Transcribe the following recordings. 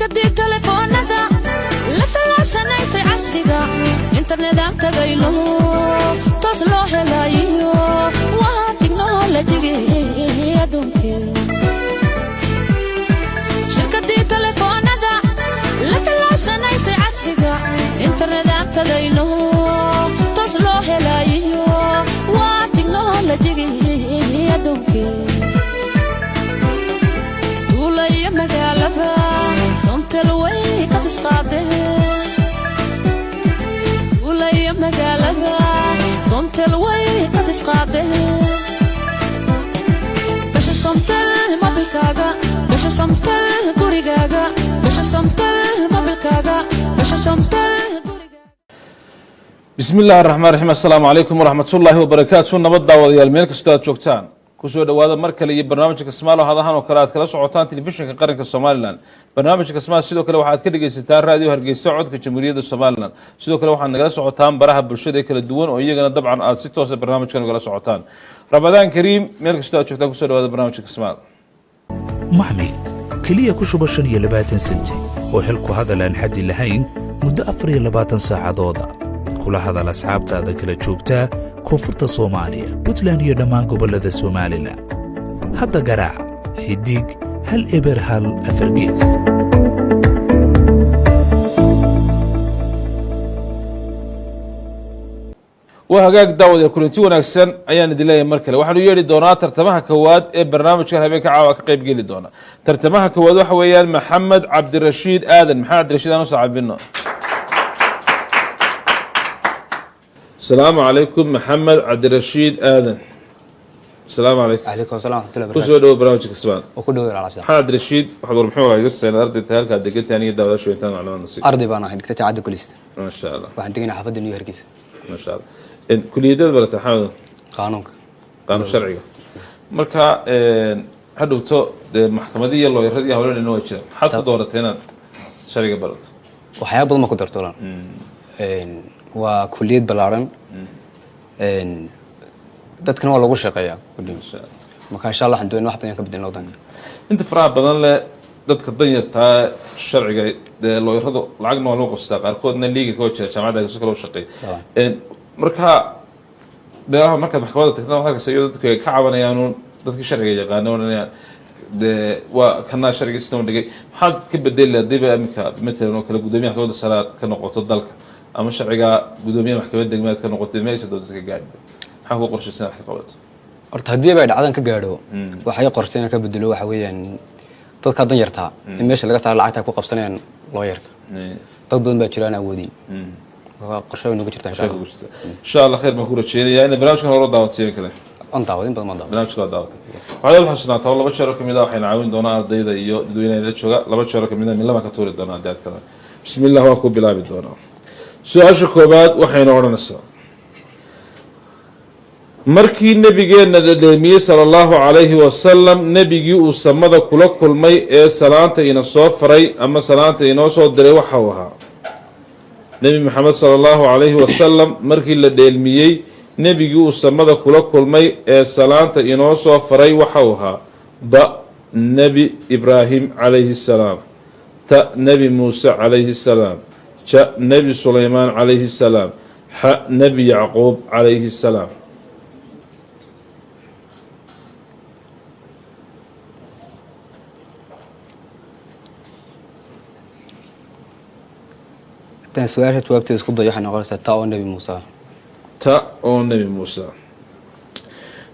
شركة تليفونada la talaabsanaysay casriga internet aan tagayno taas loo helayo waa technology adduunka shirkadda taleefanada la talaabsanaysay casriga internet aan tagayno taas loo helayo waa technology adduunka tuulaya magaalada somtalway ka tisqaadee tuulaya magaalada somtalway ka tisqaadee basha somtal mobilkaaga basha somtal gurigaaga basha somtal mobilkaaga basha somtal bismillaahi raxmaani raxiim assalaamu calaykum waraxmatullaahi wabarakaatu nabad daawadayaal meel kastoo aad joogtaan kusoo dhawaada mar kale iyo barnaamijka Kismaalo hadahan oo kale aad kala socotaan telefishinka qaranka Soomaaliland barnaamijka Kismaalo sidoo kale waxaad ka dhageysataan raadiyo Hargeysa codka Jamhuuriyadda Soomaaliland sidoo kale waxaad nagala socotaan baraha bulshada ee kala duwan oo iyagana dabcan aad si toos ah barnaamijkan ugala socotaan Ramadaan Kariim meel kastoo aad joogtaan kusoo dhawaada barnaamijka Kismaalo maxmed kaliya ku shuba 25 senti oo xil ku hadalaan xaddi lahayn muddo 24 saacadooda kula hadal asxaabtaada kala joogtaa koonfurta Soomaaliya Puntland iyo dhammaan gobolada Soomaaliland hadda garaac xidig hal eber hal afargees وهاجاك داود كلنتي wanaagsan ayaan dileeyay mar kale waxaanu yeeri doonaa tartamaha kawaad ee barnaamijka habeenka caawa ka qayb gali doona tartamaha kawaad waxa weeyaan Maxamed Cabdirashiid Aadan maxamed Cabdirashiid aanu saacibino السلام عليكم محمد عبدالرشيد آذن السلام عليكم عليكم السلام ورحمة الله وبركاته كسو دو برامج كسبان وكله على عشان محمد عبدالرشيد حضور محور قصة أنا أرضي تهالك هدقيت يعني دولة شويتان على النصيب أرضي بانا هيك تتعدى كل شيء ما شاء الله واحد تجينا حفظ النيو هركيس ما شاء الله كلية بلد حامد قانونك قانون شرعي مركا هادو تو محكمة دي يلا يردي هولين إنه يجي حتى دورتين شرعي بلد وحياة بدل ما قدر طولان وكلية بلارن dadkan waa lagu shaqeeyaa marka insha Allah haduu in wax badan ka bedelo wadanka inta faraha badan le dadka danyarta sharciga loo yarado lacagna waa loo qostaa qaarkoodna liiga ka wajah jaamacadda si kale u shaqeey marka beeraha marka maxkamadda tagtana waxa ka sayo dadka ka cabanayaan dadka sharciga yaqaanaan waa kana sharciga isna dhigay maxaad ka bedelay diba amika midna kala gudoomiyaha maxkamadda salaad ka noqoto dalka ama sharciga gudoomiyaha maxkamadda degmada ka noqotay meesha dadka gaadhay maxaa ku qorshaysan wax ka qabato horta hadii ay dhacdan ka gaadho waxay qorteen ka bedelo waxa weeyaan dadka dan yarta in meesha laga saaro lacagta ku qabsanayaan looyarka dad badan baa jiraan awoodin waa qorshe inuu ku jirta insha Allah khair ma ku rajeenayaa in barnaamijkan hore daawatay kale aan daawadin badan ma daawad barnaamijka daawatay waxaad xasuunataa laba jeer kamid ah waxayna caawin doonaa ardayda iyo dadweynaha la jooga laba jeer kamid ah laba ka tuuri doonaa daad kale bismillaah waa ku bilaabi doonaa su'aasha koobaad waxayna oranaysaa markii nabigeena dhadheemiyay sallallahu alayhi wa sallam nabigii uu samada kula kulmay ee salaanta ina soo faray ama salaanta ina soo diray waxa uu ahaa nabi maxamed sallallahu alayhi wa sallam markii la dheelmiyay nabigii uu samada kula kulmay ee salaanta ina soo faray waxa uu ahaa ba nabi ibraahim alayhi salaam ta nabi muusa alayhi salaam ja nabi suleymaan alayhi salaam ha nabi yacquub alayhi salaam tan su'aasha jawaabteeda isku dayo waxaan noqonaysaa ta oo nabi Muuse ta oo nabi Muuse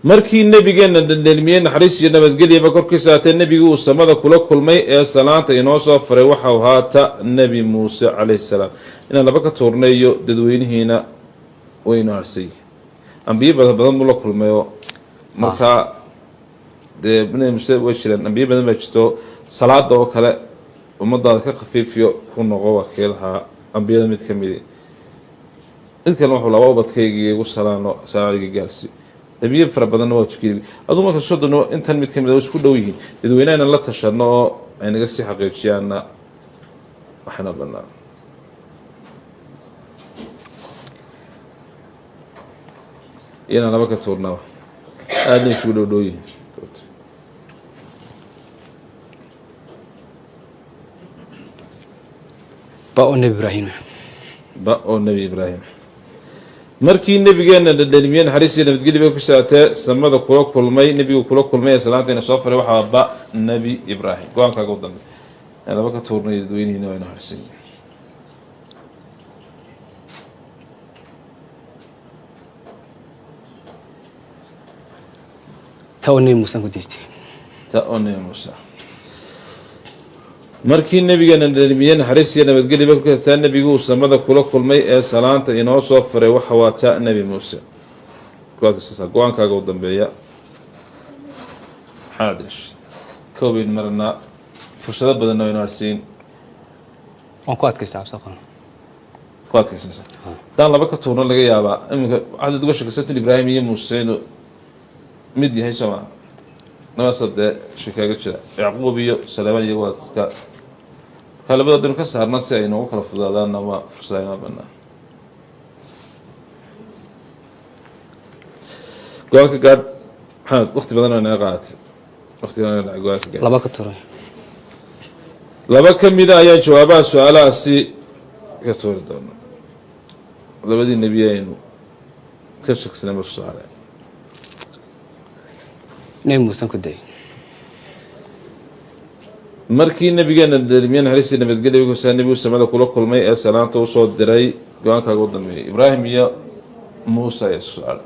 markii nabigeena dhadheelmiyay naxariis iyo nabadgelyo korkiisa aatay nabigii uu samada kula kulmay ee salaanta inoo soo faray waxa uu ahaa ta nabi Muuse alayhi salaam inaan laba ka toorneeyo dadweynihiina waynu arsay ambiye badan la kulmayo marka nabi Muuse way jireen ambiye badan baa jirto salaada oo kale ummadaada ka khafiifiyo ku noqo wakiilha ambiyada mid kamid idkan wuxuu laba ubadkayga ugu salaano salaadiga gaarsi nabiye fara badan waa tukiyay adoo marka soo dano intan mid kamid ah isku dhow yihiin dadweynaha la tashano oo ay naga si xaqiijiyaan waxna banaa ina laba ka tuurnaa aad isku dhow yihiin baa oo nebi ibraahim ba oo nebi ibraahim markii nebigeena dhadhelmiyey naxariis iyo nabadgelyo bay ku saatee samada kula kulmay nebigu kula kulmay ee salaantayna soo faray waxaa ba nebi ibraahim go-aankaaga u dambe laba ka tuurnay dadweynihiina waa inoo harsan yihin ta oo nebi muuse ku diistay ta oo nebi muuse markii nebigeena dhadhelmiyey naxariis iyo nabadgelyo bay ku saatee nebigu uu samada kula kulmay ee salaanta inoo soo faray waxa waa ta nebi muuse go-aankaaga u dambeeya maxaad ish koobayn marnaa fursado badanna waynu harsiin waan ku adkaystaa cabsi qoran ku adkaysansa haddaan laba ka tuurno laga yaabaa iminka waxaad uga shakaysantin ibraahim iyo muuse inuu mid yahay soo maa nabaasa dee shakaaga jira yacquub iyo salaaman iyo waa iska markaa labada dinu ka saarna si ay noogu kala fudaadaanna waa fursada inoo banaa go-aanka gaadh maxamed wakti badan oo inaga qaadatay wakti badan oo go-aanka gaadh laba ka turay laba ka mida ayaan jawaabaha su-aalahaasi ka tuuri doona labadii nebi aynu ka shagsana mar soo haray nebi muusan ku dayay markii nebigeena dhadhelmiyey naxariis iyo nabadgelyo bay ku saatee nebigu samada kula kulmay ee salaanta usoo diray go-aankaaga u dambeeyay ibraahim iyo muuse ayaa isku socday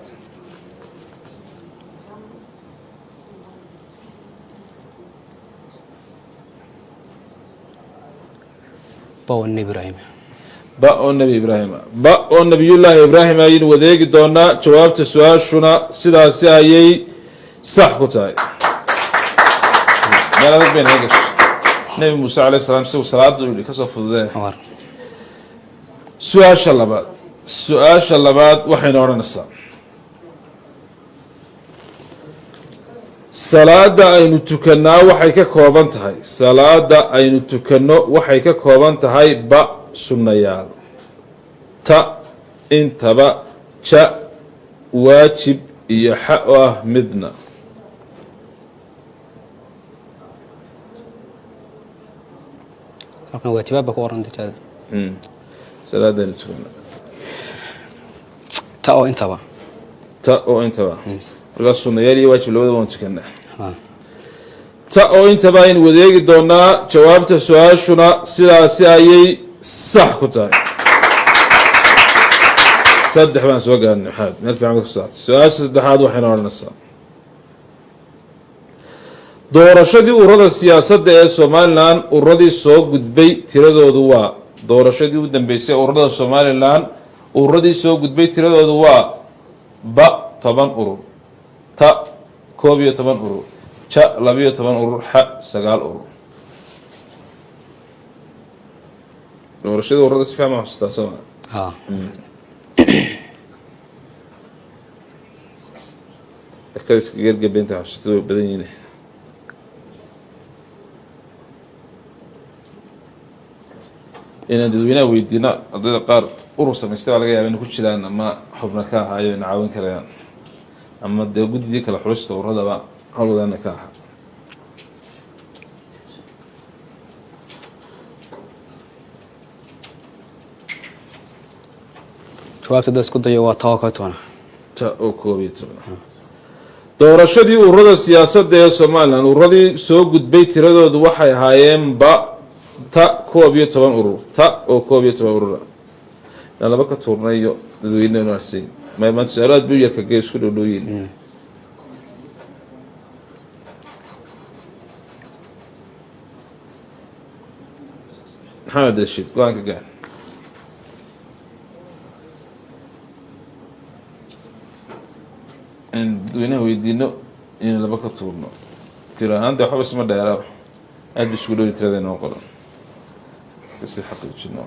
baa oo nebi ibraahim ba oo nebi ibraahima ba oo nebiyullaahi ibraahim ayaynu wadeegi doonaa jawaabta su-aashuna sidaasi ayay sax ku tahay meel adag bayna ga gasho nebi muuse calayhi salaam isagu salaada u yihi kasoo fududee war su-aasha labaad waxayna odhanaysaa salaada aynu tukannaa waxay ka kooban tahay salaada aynu tukanno waxay ka kooban tahay ba sunnayaal ta intaba ja waajib iyo xa oo ah midna halkan waajibaad baa ku qoran dajaada salaada aynu tukanno ta oo intaba ta oo intaba markaas sunnayaal iyo waajib labada waan tukannaa ha ta oo intaba aynu wadeegi doonaa jawaabta su-aashuna sidaasi ayay sax ku tahay saddex baan soo gaarnay maxamed meel fiican ba ku saartay su-aasha saddexaad waxayna odhanaysaa doorashadii ururada siyaasadda ee somalilan ururadii soo gudbay tiradoodu waa doorashadii u dambeysay ururada somalilan ururadii soo gudbay tiradoodu waa ba 10 urur ta 11 urur ja 12 urur xa 9 urur doorashadii ururada si fiican ma xasuustaa soo maa ha iska gergebeynta xasuustada way badan yihiin inaan dadweynaha weydiina ardayda qaar urur samaystay baa laga yaaba inay ku jiraan ama xubna ka ahaayo ina caawin karayaan ama dee guddidii kala xulista ururadaba howlwadaana ka ahaa jawaabta dad isku dayo waa tawa ka toona ta oo 11 doorashadii ururada siyaasadda ee somalilan ururadii soo gudbay tiradoodu waxay ahaayeen ba ta 11 urur ta oo 11 urura laba ka tuurnayo dadweynaha naarsiin maanta su-aalaad buu yarka gee isku dhowdhooyin maxamed rashiid go-aanka gaar in dadweynaha weydiino in laba ka tuurno tiro ahaanta waxba isma dheera aad ba isku dhowyi tirada inoo qoran kasii xaqiijino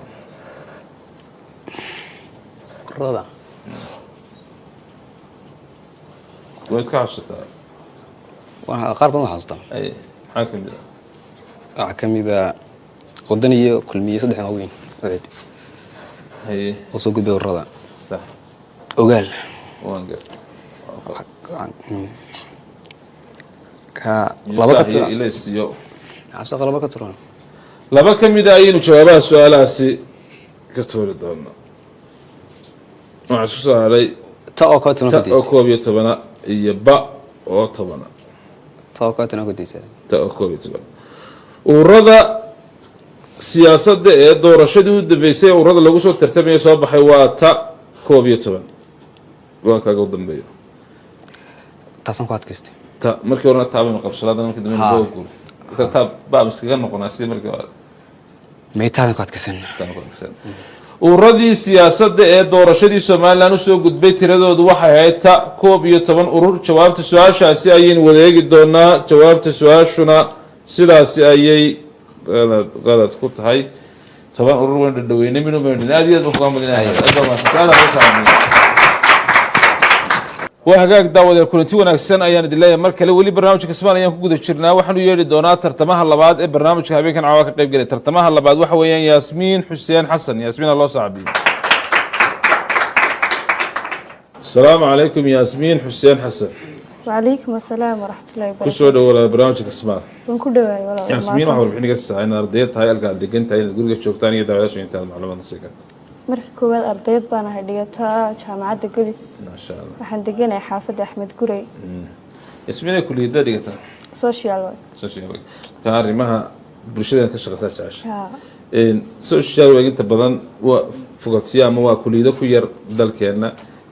ururada waad ka xasuusataa qaar badan waxaa xasuustaa ay maxaa ka mid ah waxaa ka mid a wadan iyo kulmiye saddex waaweyn oceed haye oo soo gudbay ururada sax ogaal waan gartay ka laba ka ilaisiyo cabsaqa laba ka turan laba ka mid ah ayaynu jawaabaha su-aalahaasi ka toori doona waxaa isku soo haray ta oo kootan ta ku oo diisay 11 iyo ba oo 10 ta oo kootan ku diisay ta oo 11 ururada siyaasadda ee doorashadii u dambeysay ururada lagu soo tartamaya soo baxay waa ta 11 waa kaaga u dambeeyo taasan ku adkaystay ta markii horena taabay qabsalaada markii dambe Ha. loo guuray marka ta baab iskaga noqonaa sidii markii hore meeytaan ku adkaysan ururadii siyaasadda ee doorashadii somalilan usoo gudbay tiradoodu waxay ahayd ta 11 urur jawaabta su-aashaasi ayaynu wadeegi doonaa jawaabta su-aashuna sidaasi ayay qalad ku tahay 10 urur waan dhadhaweynay minuu meedhin aad iyo aad uga madinahay waa hagaag daawadee kulanti wanaagsan ayaan idin leeyahay mar kale weli barnaamijka Kismaal ayaan ku guda jirnaa waxaanu yeedhi doonaa tartamaha labaad ee barnaamijka habeenkan caawa ka qayb galay tartamaha labaad waxa weeyaan Yaasmiin Xuseen Xasan Yaasmiin Allah saaxibi السلام عليكم ياسمين حسين حسن وعليكم السلام ورحمة الله وبركاته. كسو دولة برنامج كسمال ونكون دواي ولا ياسمين waxaa warbixin iga saacay in ardayda tahay alka degan tahay in guriga joogtaan iyo daawayaasha inta macluumaad si karta markii koowaad ardayd baan ahay dhigataa jaamacadda Golis. ma sha Allah waxaan deganahay xaafadda Axmed Gurey. Yaasmiin kulliyada dhigata Social work. social work ka arrimaha bulshada ka shaqeysa jaash Ha. social work inta badan waa fogatiya ama waa kulliyada ku yar dalkeena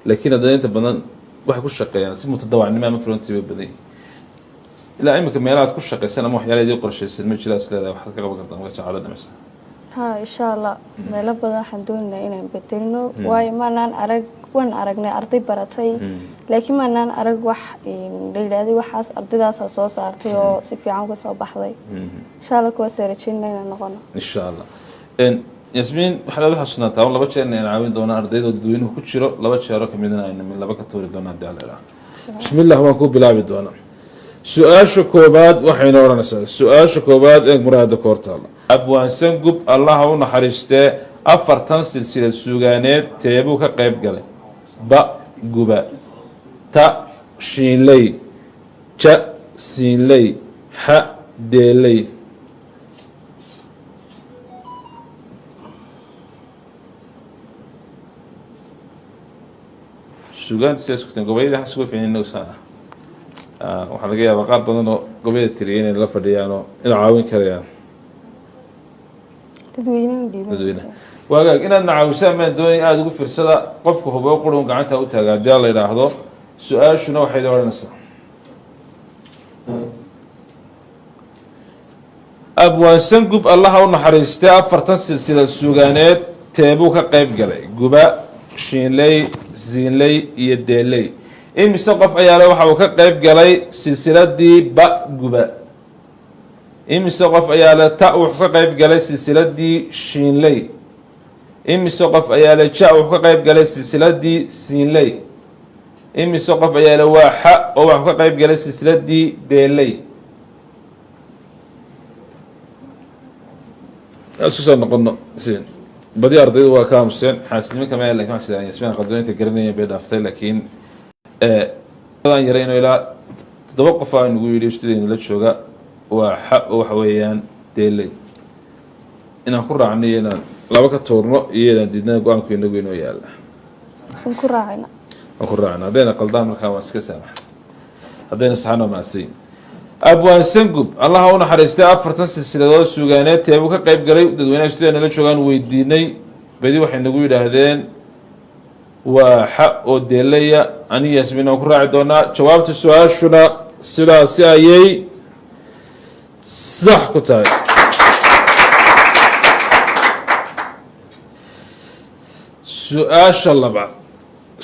laakiin haddana inta badan waxay ku shaqeeyaan si mutadawacnimo ama volunteer badan ilaa imika meelaha aad ku shaqeysan ama waxyaalaha qorshaysan ma jira isleedahay waxaad ka qaban kartaa marka jacayl dhamaysa Ha insha Allah meelo badan waxaan doonayaa inaan bedelno waayo maanaan arag waan aragnay arday baratay laakiin maanaan arag wax la yiraahdo waxaas ardaydaas soo saartay oo si fiican ka soo baxday insha Allah kuwa sarajinna inaan noqono insha Allah Yaasmiin waxaad u xasuunataa laba jeer inaan caawin doono ardayda dadweynuhu ku jiro laba jeer oo kamid ah min laba ka toori doona daalada bismillaah waan ku bilaabi doonaa su-aasha koobaad waxayna oranaysaa su-aasha koobaad ee muraada koortaala abwaansan gub Allah u naxariistee 40 silsilad suugaaneed teebuu ka qayb galay ba guba ta shiinley ja siinley ha deeley suugaan sidaas ku tan gobayda waxa soo fiican inuu saa waxa laga yaabaa qaar badan oo gobayda tiriyeen in la fadhiyaano in caawin karayaan dadweynaha waagaag inaad nacaawisaan maan doonay aada ugu fiirsada qofka huboo qurun gacanta u taagaa haddii la yidhaahdo su-aashuna waxay odhanaysaa abwaansan gub allaha u naxariistay 40 silsilad suugaaneed teebuu ka qayb galay guba shiinley siinley iyo deeley imise qof ayaa le waxa uu ka qayb galay silsiladii ba guba imise qof ayaa le ta wuxuu ka qayb galay silsiladii shiinley imise qof ayaa le ja wuxuu ka qayb galay silsiladii siinley imise qof ayaa le waa xa oo wuxuu ka qayb galay silsiladii deeley isku soo noqono siin badi ardaydu waa ka aamuseen xaasnimo kama yahay laakiin waxaa Yaasmiin qadooyinka garanaya bay dhaaftay laakiin badan yarayno ilaa 7 qof aan ugu yiri student la jooga waa xa waxa weeyaan deelay inaan ku raacnay inaan laba ka toorno iyo inaan didna go'aanku inagu inoo yaala waan ku raacayna hadayna qaldaan markaa waan iska saamax hadayna saxano maasiin abwaansan gub allaha u naxariistay 40 silsiladood suugaaneed teebuu ka qayb galay dadweynaha student la joogaan weydiinay badi waxay nagu yidhaahdeen waa xa oo deelaya aniga Yaasmiin aan ku raaci doonaa jawaabta su-aashuna sidaasi ayay sax ku tahay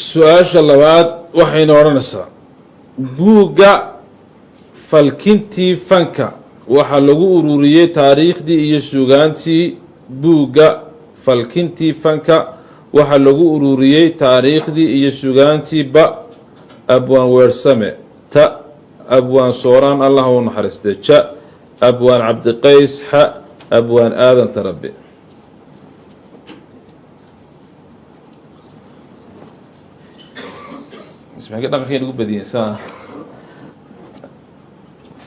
su-aasha labaad waxayna odhanaysaa buugga falkintii fanka waxaa lagu ururiyey taariikhdii iyo suugaantii buugga falkintii fanka waxaa lagu ururiyey taariikhdii iyo suugaantii ba abwaan weersame ta abwaan sooraan allah u naxariistay ja abwaan cabdiqays xa abwaan aadan tarabe ismaga dhaqankeen ugu badiyeen saa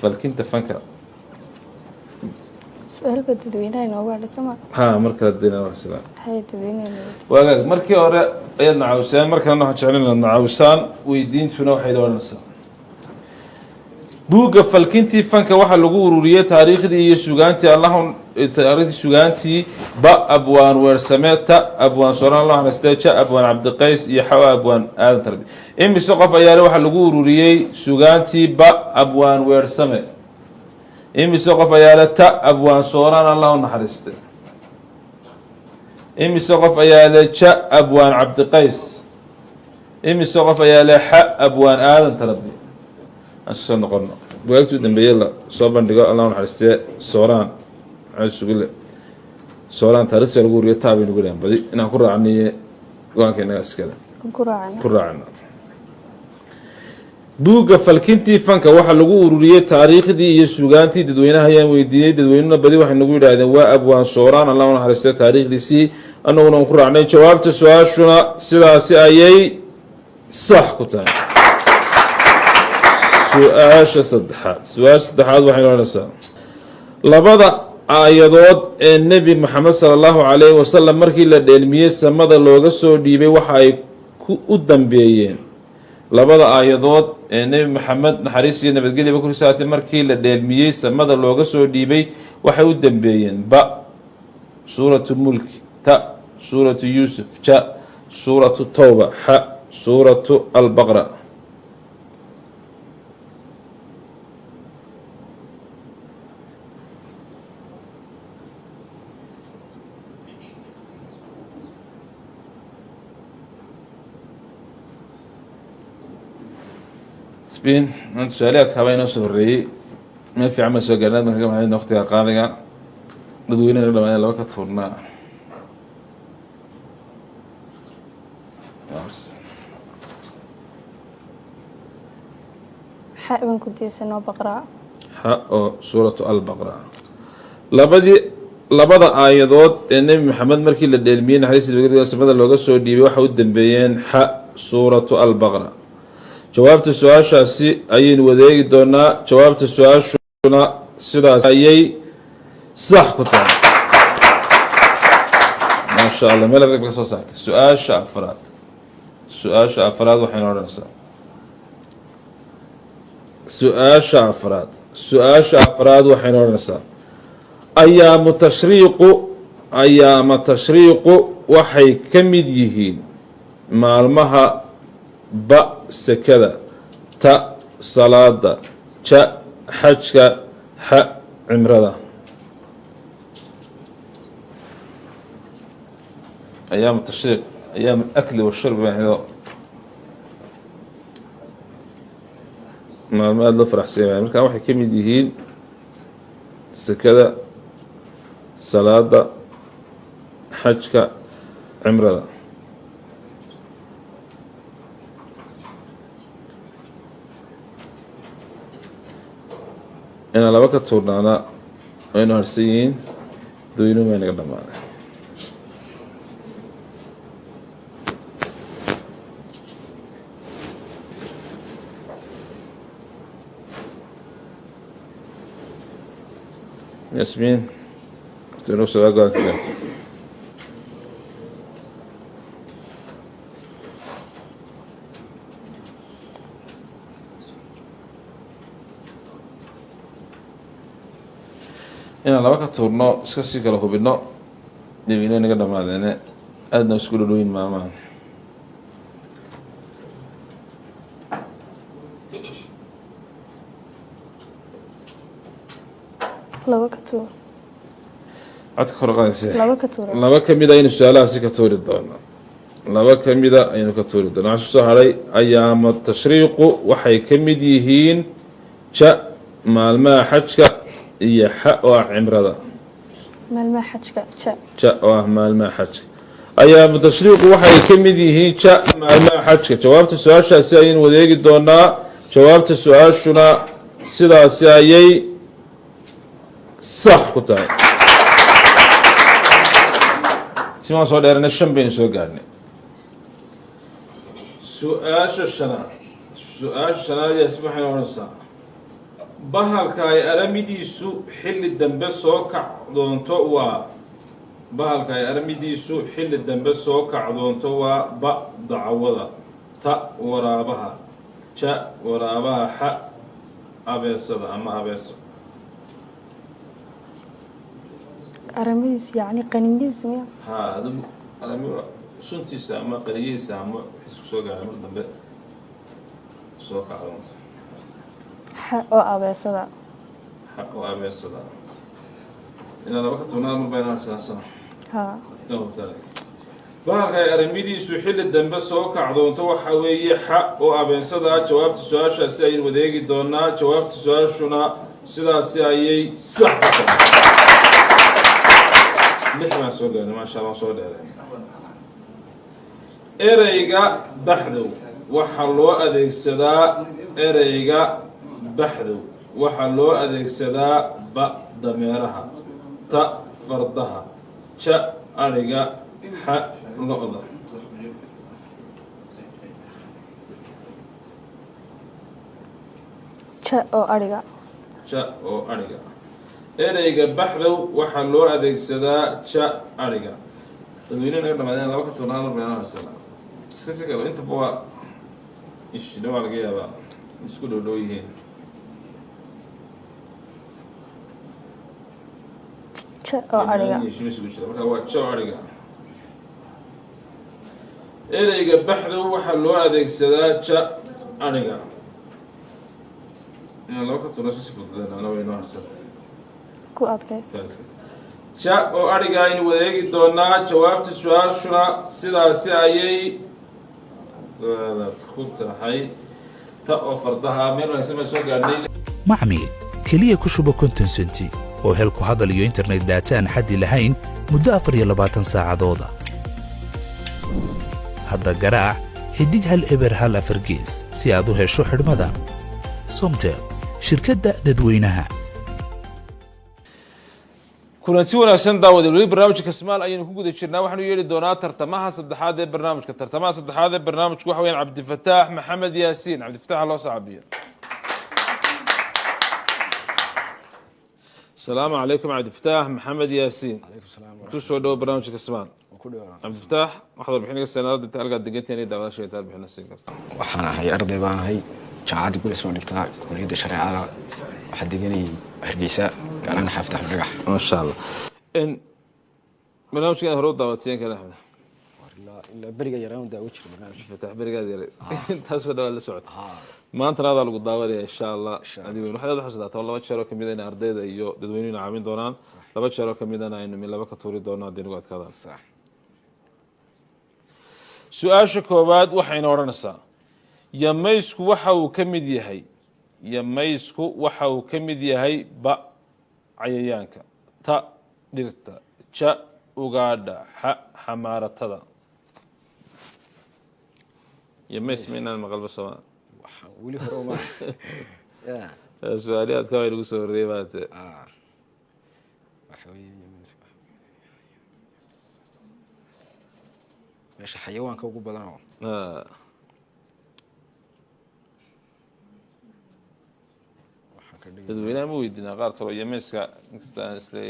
falkinta fanka su-aal baa dadweynaha inoogu hadhay sama ها مركز الدين وحسنا maxay dadweynaha وقال مركي أورا أيضا عاوسان مركي أنا حجعلنا أن عاوسان ويدين سنة وحيدة ونسا بوغا فالكنتي فانكا waxa lagu ururiyay taariikhdii iyo suugaantii Allah taariikhdii suugaantii ba abwaan weersameeta abwaan soran Allah nasteeja abwaan Cabdiqays iyo xawa abwaan aadan tarbi imise qof ayaa waxa lagu ururiyay suugaantii ba abwaan weersame imise qof ayaa ta abwaan soran Allah naxariiste imise qof ayaa la ja abwaan Cabdiqays imise qof ayaa la xa abwaan aadan tarbi asoo noqono buugagtu dambeeyay la soo bandhigo Allah naxariistay sooraan cusubile sooraan taariikhda lagu ururiyay taabay nagu leeyahay badi inaan ku raacnay go'aankeena iskada ku raacna buuga falkintii fanka waxa lagu ururiyay taariikhdii iyo suugaantii dadweynaha ayaan weydiiyay dadweynuhuna badi waxay nagu yiraahdeen waa abwaan sooraan Allah naxariistay taariikhdiisii annaguna ku raacnay jawaabta su'aashuna sidaasi ayay sax ku tahay su-aasha saddexaad waxay noqonaysaa labada aayadood ee nebi maxamed sala allahu calayhi wasalam markii la dheelmiyey samada looga soo dhiibay waxa ay u dambeeyeen labada aayadood ee nebi maxamed naxariis iyo nabadgelya ku risaatay markii la dheelmiyey samada looga soo dhiibay waxay u dambeeyeen ba suuratu mulki ta suuratu yuusuf ja suuratu tawba xa suuratu albaqra سبين أنت سؤالات كابين نفس الرئي ما في عمل سجلات ما كمان عندنا أختي قارئة بدوينا لما لو كتورنا حق من كنت سنة بقرة حق سورة البقرة لبدا آيات النبي محمد مركي للدلمين حديث البقرة سبدا لوجا سودي بواحد دنبيين حق سورة البقرة جوابت السؤال شاسي أين وذيك دونا جوابت السؤال شونا سدا أي صح كتاب ما شاء الله ما لك بس صحت سؤال شافرات سؤال شافرات وحين ورنسا سؤال شافرات وحين ورنسا أيام التشريق وحي كمديهين مع المها ba sekada ta salaada ja xajka xa cimrada أيام التشريق أيام الأكل والشرب يعني ما له فرح سيما يعني كان واحد كم يديهين سكدا صلاة حجك عمرة أنا لو كنت صورنا وين هرسين دوينو ما نقدر معنا ياسمين تنو سؤال قال كذا إن لو كنت صورنا سكسي كلا خبرنا دوينو نقدر معنا أدنى سكول دوين معنا laba ka tuur codka kor qaadaysa laba ka tuur laba kamid ah in su'aalahaasi ka tuuri doona laba kamid ah aynu ka tuuri doona waxaa soo haray ayaama tashriiqu waxay ka mid yihiin ja maalmaha xajka iyo xa oo ah cimrada maalmaha xajka ja oo ah maalmaha xajka ayaama tashriiqu waxay ka mid yihiin ja maalmaha xajka jawaabta su-aashaasi ayaynu wadeegi doonaa jawaabta su-aashuna sidaasi ayay صح كتاي سيما صار دارنا شن بين سو قارني سؤال الشنا يسمح لنا ونسا bahalka ay aramidiisu xilli dambe soo kacdoonto waa bahalka ay aramidiisu xilli dambe soo kacdoonto waa ba dacwada ta waraabaha ja waraabaha xa abeesada ama abeeso aramidiis yacni qaniingiis miya haa adigu arami suntiisa ama qaniyihiisa ama isku soo gaara mar dambe soo kacdoonto xa oo abeesada xa oo abeesada inaad laba ka tobnaad mar baynaan saasana haa bahalka ay aramidiisu xilli dambe soo kacdoonto waxa weeye xa oo abeensada jawaabta su-aashaasi ayaynu wadeegi doonaa jawaabta su-aashuna sidaasi ayay sax ku tahay lix baan soo gaarnay maasha allah soo dheereen ereyga baxdow waxaa loo adeegsadaa ereyga baxdow waxaa loo adeegsadaa ba dameeraha ta fardaha ja ariga xa lo-da ja oo ariga ja oo ariga ereyga baxdow waxaa loo adeegsadaa ja ariga dadweyne naga dhamaadeen laba ka tobnaad mar baynaan haysana iska si kale intaba waa ishina waa laga yaabaa isku dhow dhow yihiin ja oo ariga marka waa ja oo ariga ereyga baxdow waxaa loo adeegsadaa ja ariga inaan laba ka tobnaad si fududeen ana waynoo harsata ku adkaysta ja oo ariga aynu wadeegi doonaa jawaabta su-aashuna sidaasi ayay ku tahay ta oo fardaha meel wanaagsan baan soo gaadhnay macmiil keliya ku shuba 50 senti oo hel ku hadal iyo internet data aan xaddi lahayn muddo 24 saacadooda hadda garaac xidig hal eber hal afar gees si aad u hesho xidhmadan somtel shirkadda dadweynaha kulanti wanaagsan daawada weli barnaamijka kasmaal ayaynu ku guda jirnaa waxaanu yeeli doonaa tartamaha saddexaad ee barnaamijka waxa weeyaan cabdifataax maxamed yaasiin cabdifataax loo saacabiyo السلام عليكم عبد الفتاح محمد ياسين عليكم السلام كل شو دو برنامج كسمان ورحمة عبد الفتاح احضر بحين السنه ارد تلقى دقيقتين دعوه شيء تال بحين السنه waxaan ahay arday baan ahay jaacad guri soo dhigtaa kulliyadda shareecada waxa deganay Hargeysa gaaraan xaafta Dhagax ما شاء الله ان برنامج كان هرود دعوتين كان احمد ila bariga yaraan daawo jir barnaamij فتح بريغاد يلي انت سو دو لا سocod maanta hada lagu daawaday insha Allah adigu waxaad xasuustaa laba jeer oo kamid ah ardayda iyo dadweynuhu caawin doonaan laba jeer oo kamid ah inuu laba ka tuuri doono hadii ugu adkaadaan sax su-aasha koowaad waxayna odhanaysaa yamaysku waxa uu ka mid yahay ba cayayaanka ta dhirta ja ugaadha xa xamaaratada yamays maynaan maqalba soma waxa wali hore ma su-aalaadka way lagu soo reebaate waxa weeye meesha xayawaanka ugu badan oo dadweynaha ma weydiinaa qaar talo yamayska inkastaan isle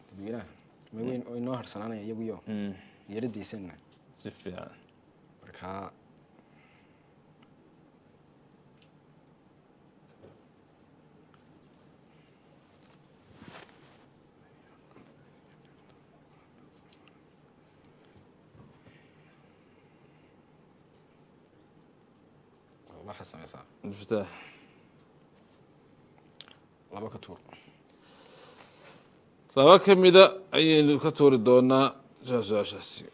dadweynaha ma weyn oo inoo harsanaanaya iyagu iyo yaradiisana si fiican marka والله حسن يا صاحبي الفتاح laba ka tuur laba ka mida ayaynu ka tuuri doonaa su-aashaasi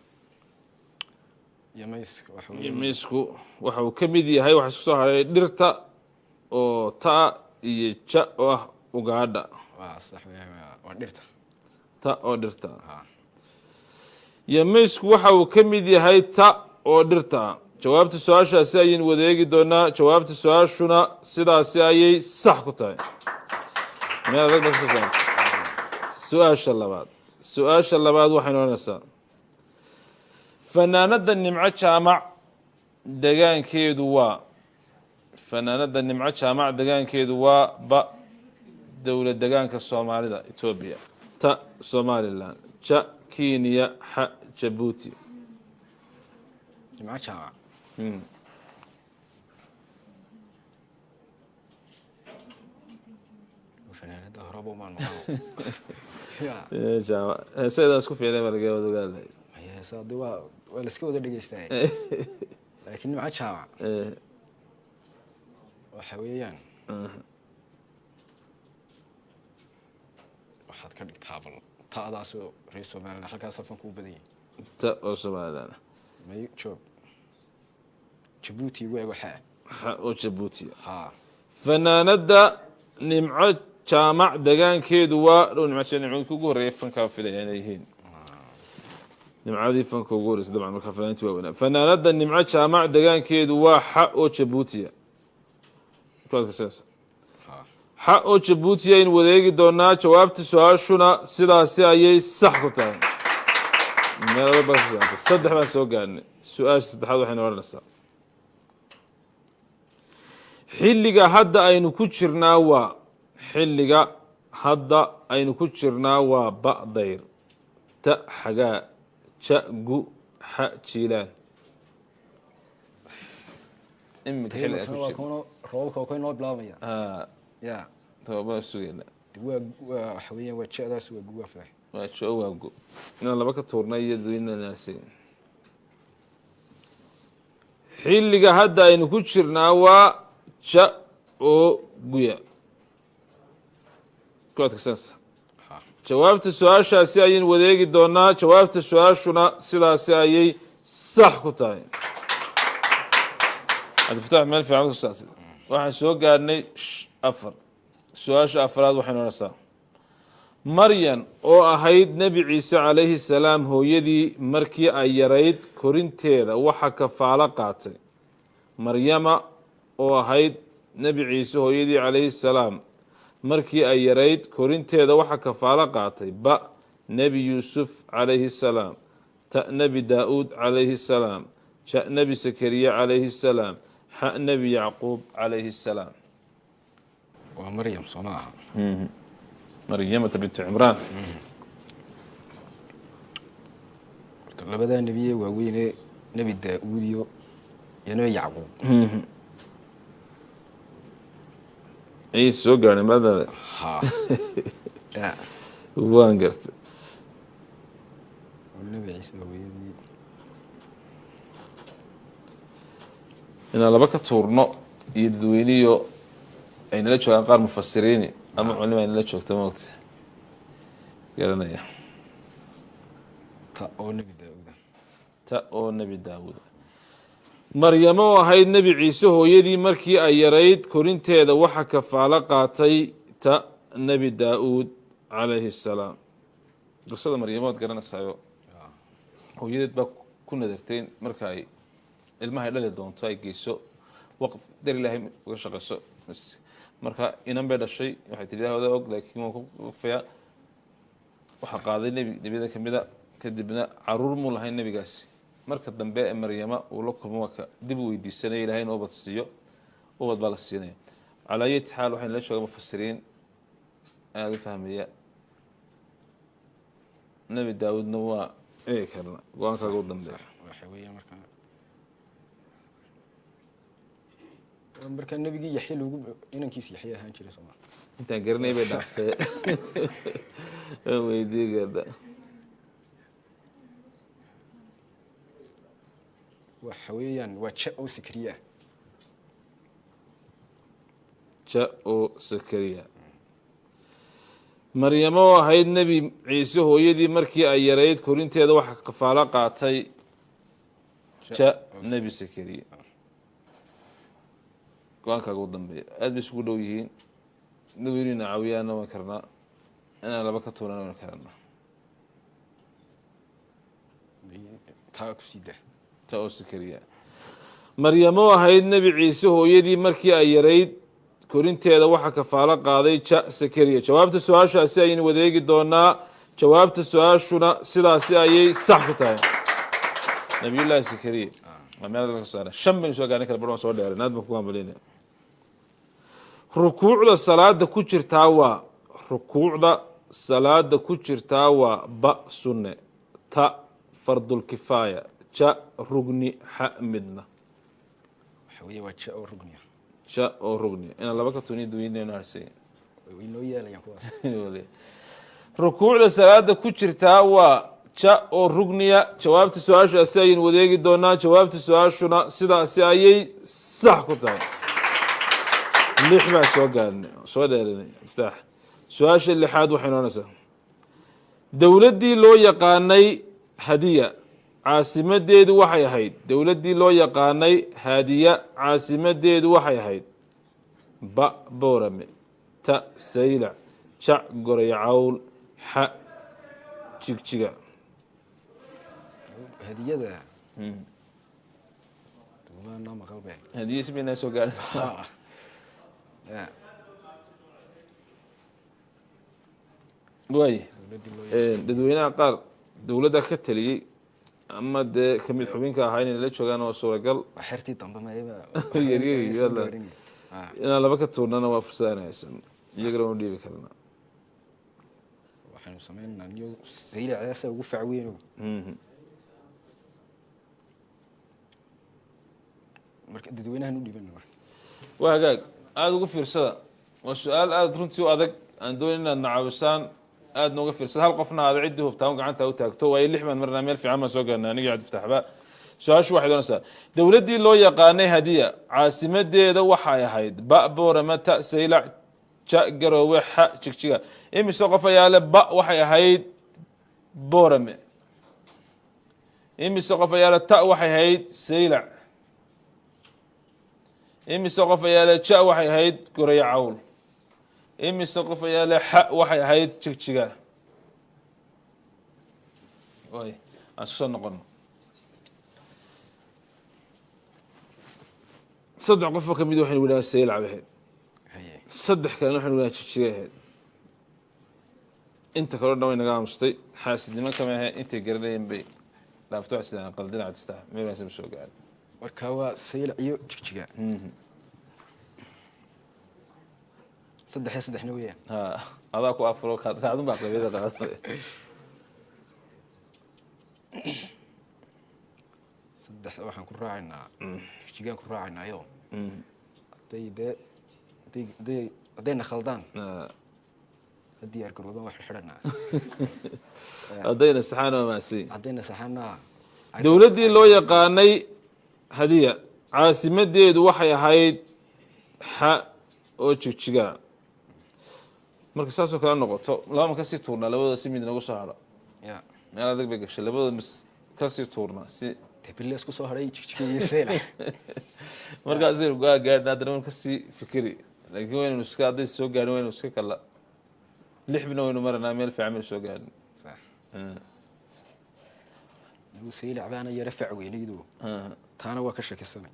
yamayska waxa weeye yamaysku waxa uu ka mid yahay waxa isku soo haray dhirta oo ta iyo ja oo ah ugaadha waa sax waa dhirta ta oo dhirta yamaysku waxa uu ka mid yahay ta oo dhirta jawaabta su-aashaasi ayaynu wadeegi doonaa jawaabta su-aashuna sidaasi ayay sax ku tahay su-aasha labaad waxaynu odhanaysaa fanaanada nimco jaamac degaankeedu waa fanaanada nimco jaamac degaankeedu waa ba dowlad degaanka soomaalida Ethiopia ta Somaliland ja Kenya xa Djibouti جماعة شاعة وفنانة هرب وما المقام يا جماعة سيدا اسكو في عليه مرقه ودو قال لي هي صادي ولا سكو ودي يستاهل لكن جماعة شاعة وحويان waxaad ka dhigtaa bal taadaasoo reer Soomaaliya halkaas afan ku badiyay ta oo Soomaaliland may joog Djibouti way waxa oo Djibouti ha fanaanada nimco jaamac degaankeedu waa dhow nimco kugu horeeyay fanka filayaan yihiin nimcadii fanka ugu horeysay dabcan marka fanaantii waa wanaag fanaanada nimco jaamac degaankeedu waa xa oo Djibouti kuwaas saas xa oo Djibouti ay wadeegi doonaa jawaabta su'aashuna sidaasi ayay sax ku tahay meelo badan saddex baan soo gaarnay su'aasha saddexaad waxayna oranaysaa xilliga hadda aynu ku jirnaa waa ba'dayr ta xagaa ja gu xa jiilaan imika xilliga ku jirnaa roobka oo noo bilaabaya ya toba sugeena waxa weeyaan waa jeedaas waa guwa faa waa joo waa go inaan laba ka tuurnay iyo duina naasay xilliga hadda aynu ku jirnaa waa ja oo guya koodka saas jawaabta su'aashaasi ayaan wadeegi doonaa jawaabta su'aashuna sidaasi ayay sax ku tahay adftaa meel fiican ku saas waxaan soo gaarnay afar su'aasha afraad waxay noqonaysaa Maryam oo ahayd Nabi Ciise calayhi salaam hooyadii markii ay yarayd korinteeda waxa kafaala qaatay Maryama oo ahayd Nabi Ciise hooyadii calayhi salaam markii ay yarayd korinteeda waxa kafaala qaatay ba Nabi Yusuf calayhi salaam ta Nabi Daawud calayhi salaam ja Nabi Sakariya calayhi salaam ha Nabi Yaqub calayhi salaam ومريم صناعة مريمة بنت عمران labada nabi waaweyn nabi Daawud iyo nabi Yaqub ay soo gaarnay madada ha ya waan gartay nabi Ciise hooyadii inaan laba ka tuurno iyo dadweyniyo ay nala joogaan qaar mufassiriin ama culimo ay nala joogto moogta garanaya ta oo nabi Daawud Maryamo oo ahayd Nabi Ciise hooyadii markii ay yarayd korinteeda waxa kafaala qaatay ta Nabi Daawud calayhi salaam qisada Maryamo garanaysayo hooyadeed baa ku nadartay marka ay ilmaha dhalay doonto ay geyso waqti dar Ilaahay uga shaqeyso marka inan bay dhashay waxay tiraahdo og laakiin waan ku fiya waxa qaaday nabiyada kamida kadibna caruur mu lahayn nabigaasi marka dambe ee Maryama uu la kulmo ka dib u weydiisanay Ilaahay inuu bad siiyo oo bad bala siinay calaayat xaal waxay la jooga mufassiriin aad fahmaya Nabi Daawudna waa karna waan ka ugu dambe waxa weeyaan marka nabigii Yaxya lagu inankiisa Yaxya ahaan jiray Soomaaliya intaan garanay bay dhaaftay weydiigada waxa weeyaan waa ja oo Sakariya Maryamo oo ahayd Nabi Ciise hooyadii markii ay yarayd korinteeda waxa kafaala qaatay Nabi Sakariya go'aanka ugu dambeeya aad bay isugu dhow yihiin dadweynaha caawiyana waan karnaa inaan laba ka tuurano waan karnaa taa ku sida ta oo Sakariya Maryamo oo ahayd Nabi Ciise hooyadii markii ay yarayd korinteeda waxa kafaala qaaday Sakariya jawaabta su'aashaasi ayaynu wadeegi doonaa jawaabta su'aashuna sidaasi ayay sax ku tahay nabiyullaahi Sakariya ما ماذا بك صار شم من سوق أنا كلا برا سوى داري نادم كوام بلينا rukuucda salaada ku jirtaa waa rukuucda salaada ku jirtaa waa ba sunne ta fardulkifaaya ja rugni xa midna waxa weeye waa ja oo rugniya ja oo rugni inaan laba ka tuni duwinayno harsay way noo yeelayaan kuwaas rukuucda salaada ku jirtaa waa ja oo rugniya jawaabta su-aashaasi ayaynu wadeegi doonaa jawaabta su-aashuna sidaasi ayay sax ku tahay lix baa soo gaarnay soo dheerinay iftaax su-aasha lixaad waxay noonaysaa dowladdii loo yaqaanay hadiya caasimadeedu waxay ahayd dowladdii loo yaqaanay hadiya caasimadeedu waxay ahayd ba boorame ta saylac ja goray cawl xa jigjiga hadiyada duumaana maqalbe hadiya si baynaa soo gaaraysaa ya waay dowladii loo dadweynaha qaar dowladda ka taliyey ama dee kamid xubinka ahaa inay la joogaan oo suuragal waa xertii dambe mayba yaryar inaan laba ka tuurnana waa fursad aan haysan iyagana waanu dhiibi karnaa waxaanu sameynaa niyo saylacaasa ugu fac weyno marka dadweynahan u dhiibana marka waa hagaag aada ugu fiirsada waa su-aal aada runtii u adag aan doonin inaad nacaawisaan aada nooga fiirsada hal qofna aada ciddii hubtaan gacanta u taagto waayo lix baan marnaa meel fiican baan soo gaarnay anigii cabdifataaxba su-aashu waxay doonaysaa dowladdii loo yaqaanay hadiya caasimadeeda waxay ahayd ba boorama ta saylac ja garoowe xa jigjiga imise qof ayaa le ba waxay ahayd boorame imise qof ayaa le ta waxay ahayd saylac imise qof ayaa le ja waxay ahayd goray cawl imise qof ayaa le xa waxay ahayd jigjiga way aan soo noqono saddex qof oo kamid waxaynu idhaha saylac bay ahayd haye saddex kalena waxaynu idhaha jigjiga ahayd inta kaleo dhan way naga aamustay xaasidnimo kama ahe intay garanayeen bay dhaafto sidaan qaldina cadistaa meelaasama soo gaarin marka waa saylac iyo jigjiga saddex iyo saddexna weeyaan ha adaa ku afuro saacadun baa qabyada qaadada saddexda waxaan ku raacaynaa jigjigaan ku raacaynaayo hadday dee haddayna khaldaan haddii argaroobaan wax xidhanaa haddayna saxaan waa maasi haddayna saxaana dowladdii loo yaqaanay hadiya caasimadeedu waxay ahayd xa oo jigjiga marka saasoo kale noqoto labama kasii tuurnaa labadooda si mid nagu soo hadho ya meel adag bay gashay labadooda mis kasii tuurnaa si debile isku soo hadhay jigjiga iyo saylac markaasaynu gaa gaadhin haddana waynu kasii fikiri laakiin waynaynu iska hadday soo gaadhin waynu iska kala lix bina waynu maranaa meel fiican baynu soo gaadhin sax inuu saylac baana yara fac weynaydo taana waa ka shakisanay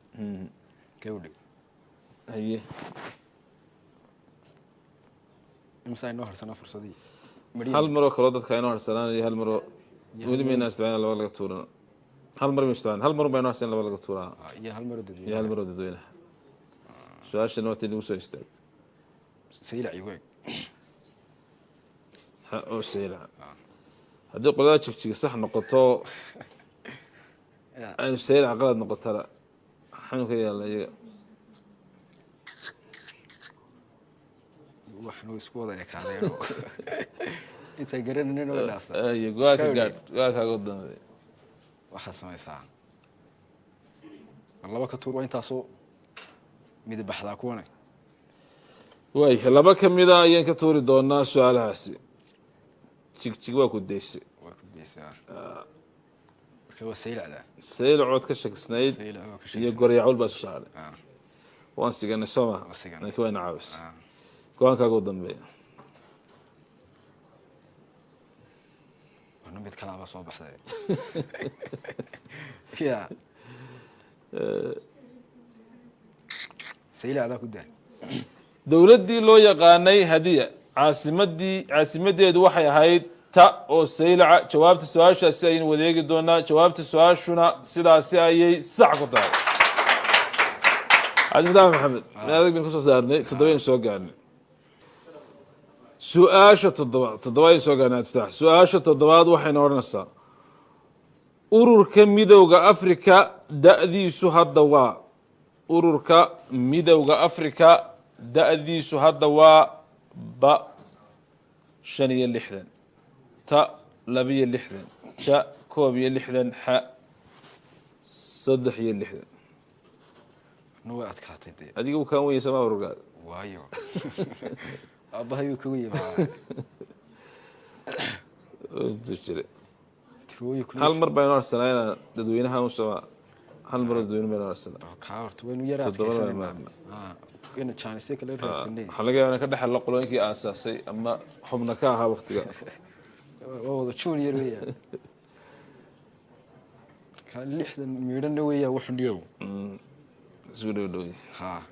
gawdhe haye imsaa inoo harsanaa fursadii hal maroo kaloo dadka inoo harsanaanayo hal maroo weli maynaa isticmaalin laba laga tuurana hal mar maynu isticmaalin hal mar baynu harsan laba laga tuuraa iyo hal maro iyo dadweyne hal maroo dadweynaha su-aashana waatay nagu soo istaagtay saylac iyo weeg xa oo saylac haddii qolada jigjiga sax noqoto aynu saylac qalad noqotana xanu ka yaalla iyaga waxna isku wada ekaadeen intay garanayeen oo dhaafta iyo go-aanka gaadh go-aanka ugu dambeeya waxaad samaysaa mar laba ka tuur waa intaasoo midab baxdaa kuwane waay laba ka mida ayaan ka tuuri doonaa su-aalahaasi jigjig waa ku daysay waa ku deysaa marka waa saylacda saylacood ka shakisnayd saylac waa ka iyo sheegay goryacawl baa isu saaray waan siganay soo maha Waan siganay. laakiin wayna caawis go-aankaaga ugu dambeeya wana mid kalaaba soo baxday ya saylacdaa ku daa dowladdii loo yaqaanay hadiya caasimadeedu waxay ahayd ta oo saylaca jawaabta su-aashaasi ayaynu wadeegi doonaa jawaabta su-aashuna sidaasi ayay sax ku tahay عبد الفتاح محمد هذا بين كسر صارني تضبين سوق قارني سؤال تضبين سوق قارني عبد الفتاح سؤال تضباط وحين ورنسا ururka midowga afrika da'diisu hadda waa ururka midowga afrika da'diisu hadda waa ba 65 ta 62 ja 61 xa 63 نوع أتكاتي دي adigu kan weeye sama ururgaad وايو أبا هيو كوي jire تروي كل hal mar baynu arsenaa inaan dadweynaha u sama hal mar dadweyne baynu arsenaa كاورت وين ويرا toddoba إنه كان يسيك اللي رأسني waxaa laga yaabaa inaan ka dhexel qolooyinkii aasaasay ama xubna ka ahaa waqtiga والله شو يروي كان لحد ميرنا ويا وحن يوم isku dhow dhow ها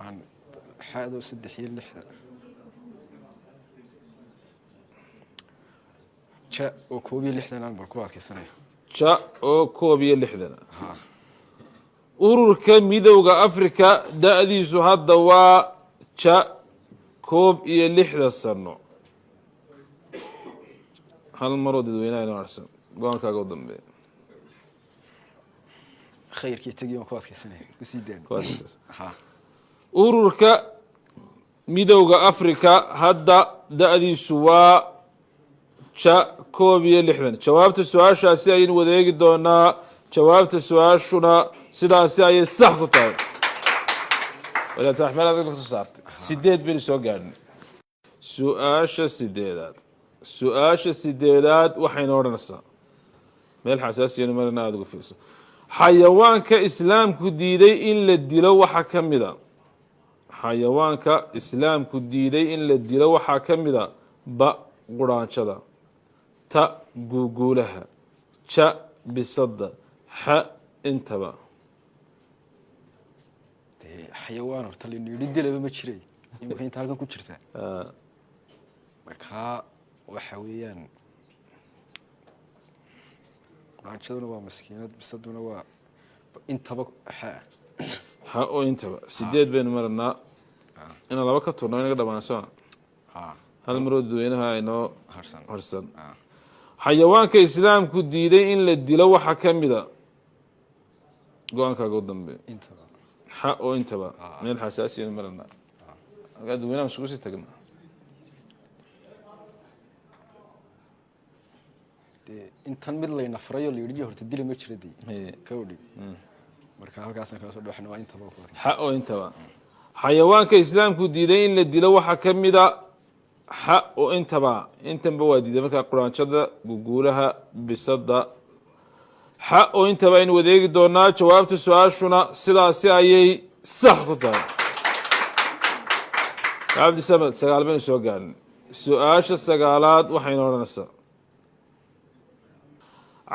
عن حاد وسد حيل لحد شا وكوبي لحد أنا بركوات كسنة ja oo 61 ها ururka midowga afrika da'diisu hadda waa ja 61 sano hal maroo dadweynaha inoo arsan go-aankaaga u dambeeya خير كي تجي وكوات كسنة كسيدين ها ururka midowga afrika hadda da'diisu waa ja 61 jawaabta su-aashaasi ayaynu wadeegi doonaa jawaabta su-aashuna sidaasi ayay sax ku tahay walaataxmeel adag ka saartay 8 baynu soo gaadhnay su-aasha sideedaad waxayna odhanaysaa meel xasaasiyanu marina aada uga fiirso xayawaanka islaamku diiday in la dilo waxaa ka mida xayawaanka islaamku diiday in la dilo waxaa ka mida ba quraanjada ta guuguulaha ja bisada xa intaba حيوان ورتلي إنه يريد له بمشري يمكن يتعلم كل شيء مركها وحويان عن شذونا ومسكينات بصدونا و انت بق xa oo intaba 8 baynu maranaa inaan laba ka turno inaga dhamaansan hal maroo dadweynaha inoo harsan xayawaanka islaamku diiday in la dilo waxaa ka mida go-aankaaga u dambeeya انت xa oo intaba meel xasaasiyanu maranaa dadweynaha isugu sii tagna انت مid lay nafrayo la yiri horta dil ma jiradii kawdi marka halkaas aan kala soo dhaxno waa intaba xa oo intaba xayawaanka islaamku diiday in la dilo waxaa ka mida xa oo intaba intanba waa diiday markaa quraanjada guguulaha bisada xa oo intaba aynu wadeegi doonaa jawaabta su-aashuna sidaasi ayay sax ku tahay cabdisamed 9 baynu soo gaarnay su-aasha 9aad waxayna odhanaysaa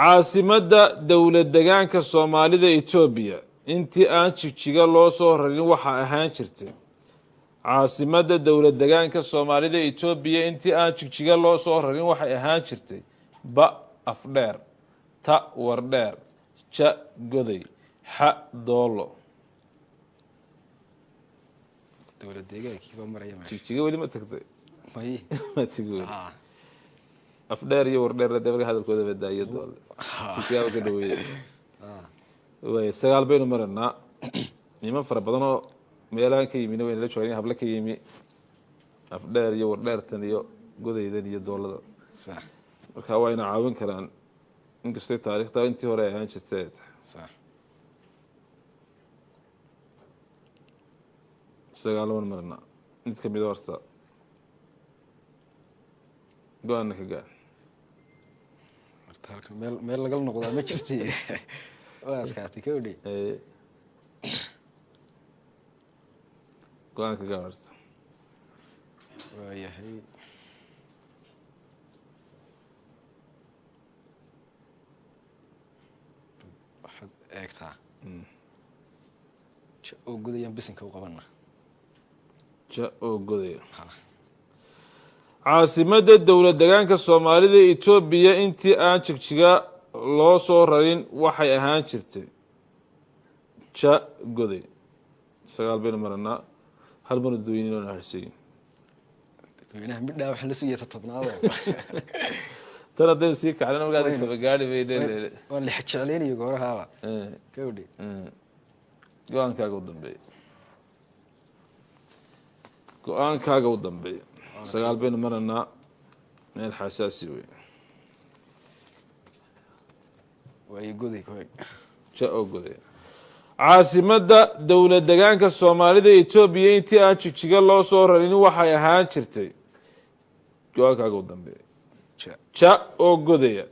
caasimadda dowlad degaanka soomaalida etoobiya intii aan jigjiga loo soo rarin waxaa ahaan jirtay caasimadda dowlad degaanka soomaalida etoobiya intii aan jigjiga loo soo rarin waxay ahaan jirtay ba afdheer ta wardheer ja goday xa doolo dowlad deegaankii baa maraya ma jigjiga weli ma tagtay may ma tagi weli afdheer iyo wardheer dee marka hadalkooda badaayo doole jigjigaa ka dhaweeyey way 9 baynu maranaa niman fara badan oo meelahan ka yimina wayna la joogeen habla ka yimi afdheer iyo wardheertan iyo godaydan iyo doolada sax marka wayna caawin karaan inkastay taariikhda intii hore ay ahaan jirtay sax 9 maranaa mid ka mid horta go-aanna ka gaar horta halkan meel laga noqdaa ma jirtay waa askaatay kawdi go-aan ka gaar horta waa yahay waxaad eegtaa oo gudayaan bisinka u qabana ja oo godaya caasimadda dowlad degaanka soomaalida etoobiya intii aan jigjiga loo soo rarin waxay ahaan jirtay ja goday sagaal baynu maranaa hal mar dadweyne oo harsiin dadweynaha midhaa waxa la sugaya tobnaad tan hadday sii kacdan markaad taba gaari bay leedahay waa la xajecleynaya goorahaaba kawdhi go-aankaaga u dambeeya go-aankaaga u dambeeya sagaal baynu maranaa meel xasaasi wey way goday koy ja oo goday caasimadda dowlad degaanka soomaalida Itoobiya intii aan jijiga loo soo rarin waxay ahaan jirtay go-aankaaga u dambeeya ja oo godaya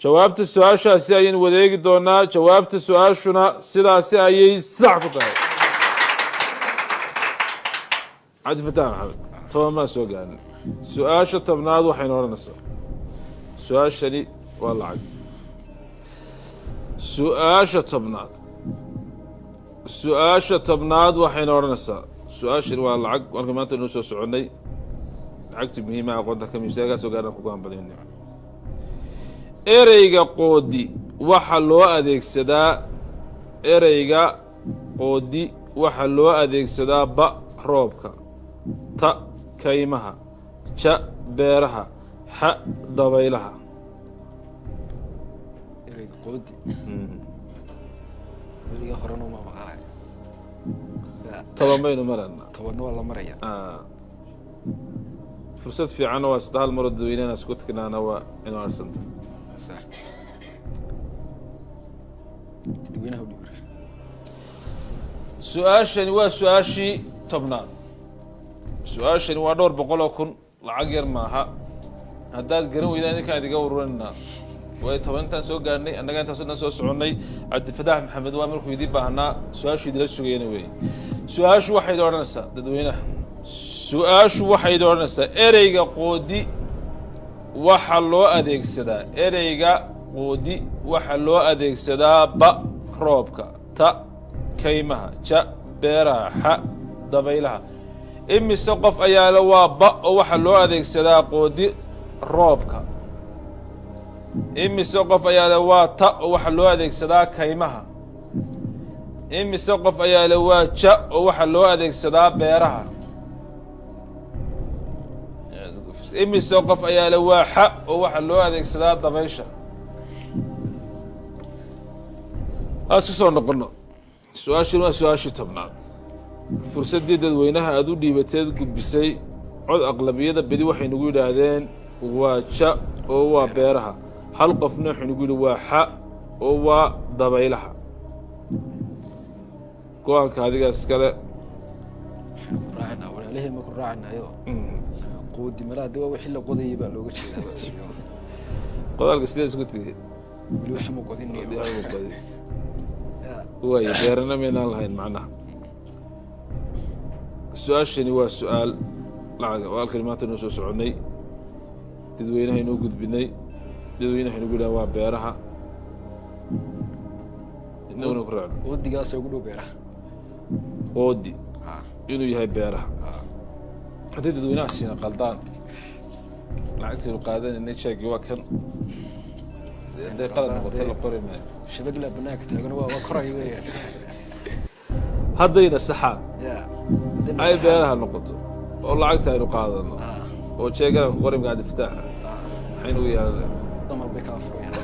jawaabta su-aashaasi ayaynu wadeegi doonaa jawaabta su-aashuna sidaasi ayay sax ku tahay cabdifataax maxamed tobanmaa soo gaarin su-aasha tobnaad waxaynu odhanaysaa su-aashani waa lacag su-aasha tobnaad waxaynu odhanaysaa su-aashani waa lacag marka maanta inuu soo soconnay lacagti muhiimaha aqoonta ka miisaagaa soo gaaran kugu hambaliyna ereyga qoodi waxa loo adeegsadaa ereyga qoodi waxa loo adeegsadaa ba roobka ta kaymaha ja beeraha xa dabaylaha ereyga qoodi ereyga horena ma maqalay toban baynu maranaa tobanna waa la maraya fursad fiicanna waa saddex maroo dadweynaha isku tiknaana waa inuu arsanta sax dadweynaha u dhibir su-aashani waa su-aashii tobnaad su-aashani waa dhowr boqoloo kun lacag yar maaha haddaad garan weydaan idinkaan idiga ururinaa way toban intaan soo gaarnay annaga intaas dhan soo soconnay cabdifataax maxamed waa markuu idin baahnaa su-aashu idila sugayana weeye su-aashu waxayd odhanaysaa dadweynaha su-aashu waxayd odhanaysaa ereyga qoodi waxa loo adeegsadaa ereyga qoodi waxa loo adeegsadaa ba roobka ta kaymaha ja beeraha xa dabaylaha imise qof ayaa le waa ba oo waxa loo adeegsadaa qoodi roobka imise qof ayaa le waa ta oo waxa loo adeegsadaa kaymaha imise qof ayaa le waa ja oo waxa loo adeegsadaa beeraha imise qof ayaa le waa xa oo waxa loo adeegsadaa dabaysha aas ku soo noqono su-aashani waa su-aashii tobnaad fursaddii dadweynaha aada u dhiibateed gudbisay cod aqlabiyada bedi waxay nagu yidhaahdeen waa ja oo waa beeraha hal qofna waxay nagu yidhi waa xa oo waa dabaylaha go-aanka adigaas kale waxaynu ku raacinaa walaalahey ma ku raacinayo qoodi malaa de waa wixii la qodayay baa looga jeedaa qodaalka sidee isku tigi weli waxa ma qodinayo waayo beerana maynaan lahayn macnaha su-aashani waa su-aal lacaga oo halkani maanta inoo soo soconnay dadweynaha inoo gudbinay dadweynaha inagu yidhaha waa beeraha inaguna ku raacno qoodigaasoo ugu dhow beeraha qoodi inuu yahay beeraha haddii dadweynaha siina qaldaan lacagtaynu qaadanayna jaagi waa kan hadday qalad noqoto la qori maayo shabagla banaanka taagana waa koray weeyaan haddayna saxaan ay beeraha noqoto oo lacagta aynu qaadano oo jeegana ku qorimka cabdifataaxa maxaynu ugu yeelanaya damar bay kaa furayaan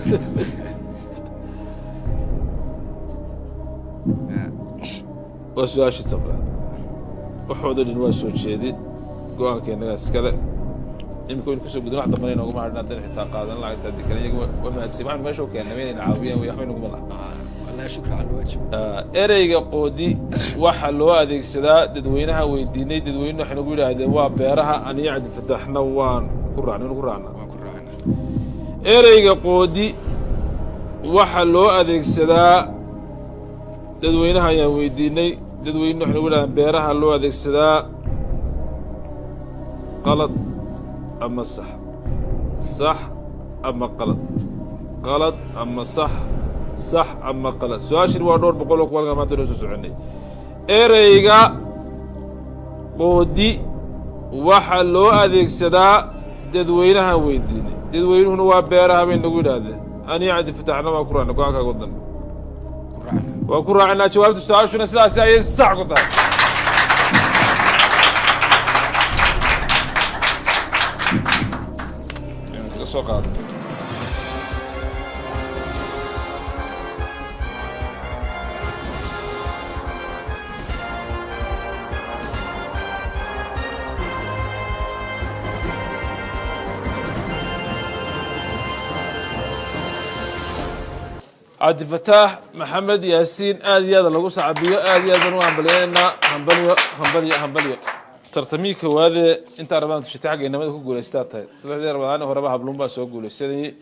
waa su-aashii tobnaad waxooda dhan waa soo jeedin go-aanka innagaas iskale imika waynu kasoo gudin wax dambana inoogu mahadhin haddaynu xitaa qaadan lacagta haddii kale iyaga waa mahadsan waxaynu meesha u keennay inayna caawiyaan way waxba inaguma laha والله شكرا على الواجب ereyga qoodi waxa loo adeegsadaa dadweynaha weydiinay dadweynuhu waxay nagu yidhaahdeen waa beeraha aniyo cabdifataaxna waan ku raacnaa ereyga qoodi waxa loo adeegsadaa dadweynaha ayaan weydiinay dadweynuhu waxay nagu yidhahdeen beeraha loo adeegsadaa qalad ama sax sax ama qalad ama sax صح أما قلت سؤال وادور بقولك والله ما تنسوا سعني إريجا قودي وحلو أذيك سدا ددوينها ويديني ددوين هو بيرها بين نقول هذا أنا عاد فتحنا ما قرأنا قاعد قدام وقرأنا شواب السؤال شو نسلا سايس صح قطع soo qaado عبد الفتاح محمد ياسين آدي هذا لو صعبيه آدي هذا نوع بلينا همبليو ترتميك وهذا أنت ربنا تشتاق إنما تقول جولستات هاي سيدي ربنا هو ربنا بلومبا سو جولستي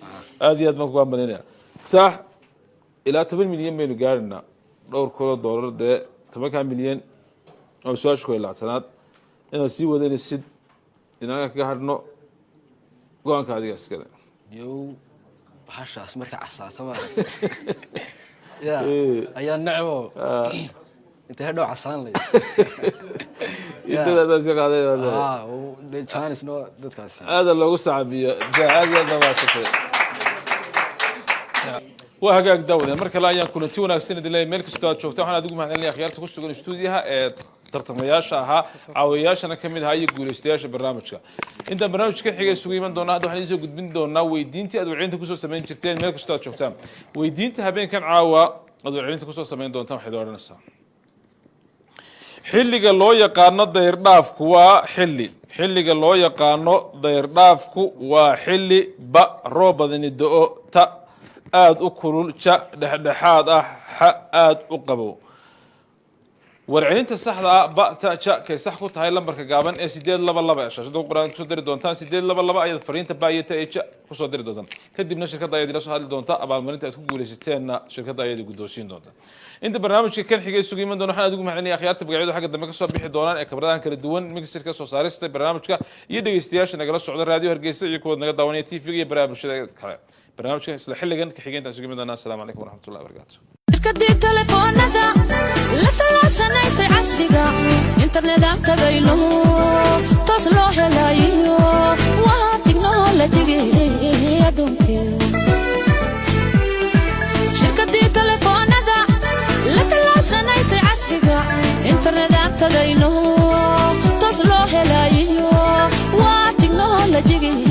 آدي هذا مكوان بلينا صح إلى 8 مليون ميلو جارنا دور كل دولار ده 8 مليون أو سؤال شوي لا سنوات إنه سوى ده السد إنه كهرنو قوان كهذي أسكره يو حشاس مركع عصا طبعا يا أيا نعمو أنت هدو عصان لي أنت هذا شيء هذا ده chance نو ده كاسي هذا اللي وسع بيه عادي هذا ما شفته وهاجاك دولة مركز لا يكون تيونا السنة دي ملك استاد شوفته أنا أدوم عن اللي خيارته كل سجون استوديها ترتمياشها عوياش أنا كمل هاي يقول استياش برنامجك أنت برنامج كان حاجة سوي من دونا هذا حنيزه قد من دونا ويدينتي أدو عينتك كسر سمين شرتين ملك استاد شوفته ويدينتي هبين كان عوا أدو عينتك كسر سمين دونا واحد وارنا الساعة حلي الله يقارن الدير دافك حلي الله يقارن الدير دافك وحلي بروبا ذن الدو تا aad u kulul ja dhexdhexaad ah ha aad u qabo warcelinta saxda ah ba ta ja kay sax ku tahay lambarka gaaban ee 822 shashada quraanka soo diri doontaan 822 ayad fariinta baayita ee ja ku soo diri doontaan kadibna shirkadda ayad la soo hadli doontaa abaalmarinta aad ku guuleysateenna shirkadda ayad guddoonsiin doontaa inta barnaamijka kan xigay sugu iman doona waxaan ugu macnaynaa akhyaarta magacyada xagga dambe ka soo bixi doonaan ee kabradahan kala duwan mixerka soo saarista barnaamijka iyo dhageystayaasha nagala socda raadiyo Hargeysa iyo kuwa naga daawanaya TV-ga iyo barnaamijyada kale برنامجك إسلا حلقاً كحيجين تسوي مدنا السلام عليكم ورحمة الله وبركاته. كدي تلفون هذا لا تلاشى ناس عصرية إنترنت تبينه تصله هلايو وتكنولوجي يدومك شركة تلفون هذا لا تلاشى ناس عصرية إنترنت تبينه تصله هلايو وتكنولوجي